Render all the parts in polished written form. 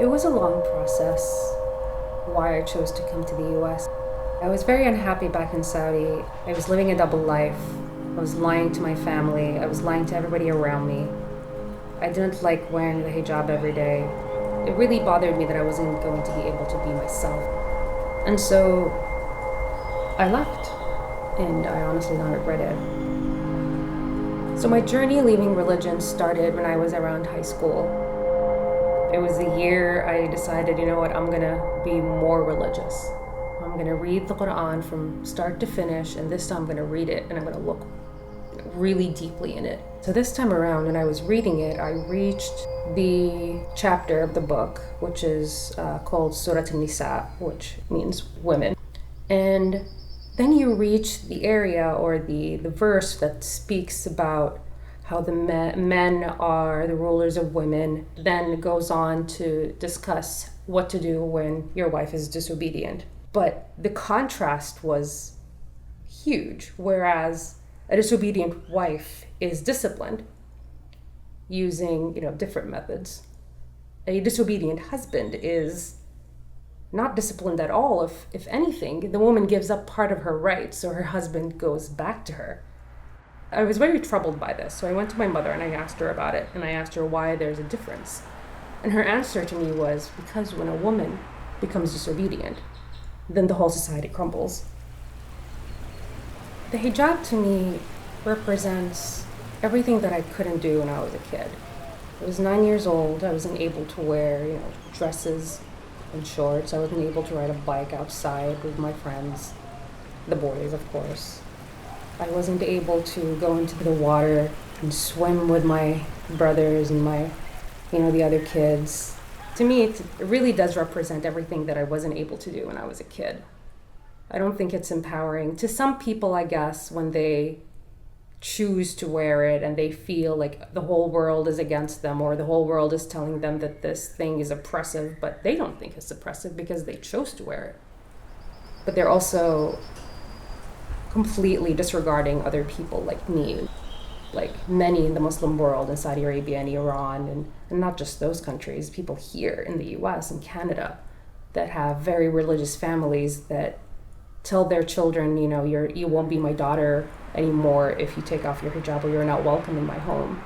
It was a long process why I chose to come to the US. I was very unhappy back in Saudi. I was living a double life. I was lying to my family. I was lying to everybody around me. I didn't like wearing the hijab every day. It really bothered me that I wasn't going to be able to be myself. And so I left, and I honestly don't regret it. So my journey leaving religion started when I was around high school. It was the year I decided, you know what, I'm gonna be more religious. I'm gonna read the Quran from start to finish, and this time I'm gonna read it and I'm gonna look really deeply in it. So this time around, when I was reading it, I reached the chapter of the book, which is called Surat An-Nisa, which means women. And then you reach the area or the verse that speaks about how the men are the rulers of women, then goes on to discuss what to do when your wife is disobedient. But the contrast was huge, whereas a disobedient wife is disciplined using, different methods. A disobedient husband is not disciplined at all. If anything, the woman gives up part of her rights, so her husband goes back to her. I was very troubled by this, so I went to my mother and I asked her about it, and I asked her why there's a difference. And her answer to me was, because when a woman becomes disobedient, then the whole society crumbles. The hijab to me represents everything that I couldn't do when I was a kid. I was 9 years old. I wasn't able to wear, dresses and shorts. I wasn't able to ride a bike outside with my friends, the boys, of course. I wasn't able to go into the water and swim with my brothers and the other kids. To me, it really does represent everything that I wasn't able to do when I was a kid. I don't think it's empowering. To some people, I guess, when they choose to wear it and they feel like the whole world is against them or the whole world is telling them that this thing is oppressive, but they don't think it's oppressive because they chose to wear it. But they're also completely disregarding other people like me, like many in the Muslim world, in Saudi Arabia and Iran, and not just those countries, people here in the US and Canada that have very religious families that tell their children, you won't be my daughter anymore if you take off your hijab, or you're not welcome in my home.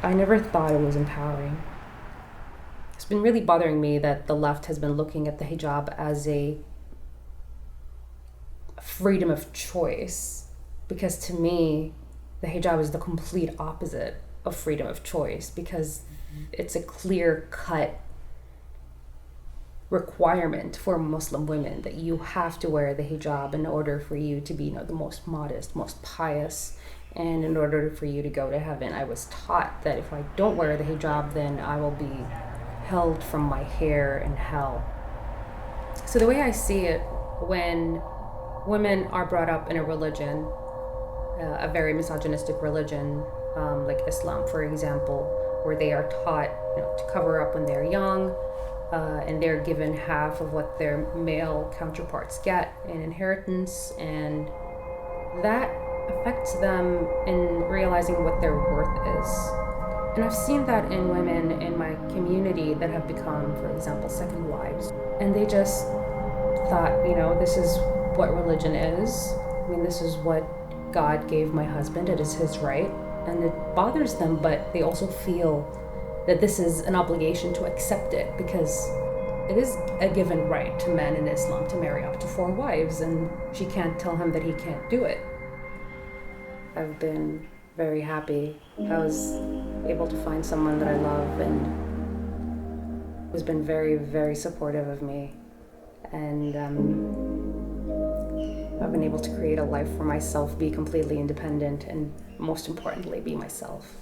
I never thought it was empowering. It's been really bothering me that the left has been looking at the hijab as a freedom of choice, because to me, the hijab is the complete opposite of freedom of choice, because it's a clear-cut requirement for Muslim women that you have to wear the hijab in order for you to be, the most modest, most pious, and in order for you to go to heaven. I was taught that if I don't wear the hijab, then I will be held from my hair in hell. So the way I see it, when women are brought up in a religion, a very misogynistic religion, like Islam, for example, where they are taught to cover up when they're young, and they're given half of what their male counterparts get in inheritance, and that affects them in realizing what their worth is. And I've seen that in women in my community that have become, for example, second wives, and they just thought, this is what religion is. This is what God gave my husband. It is his right. And it bothers them, but they also feel that this is an obligation to accept it, because it is a given right to men in Islam to marry up to 4 wives, and she can't tell him that he can't do it. I've been very happy. I was able to find someone that I love and has been very, very supportive of me. And I've been able to create a life for myself, be completely independent, and most importantly, be myself.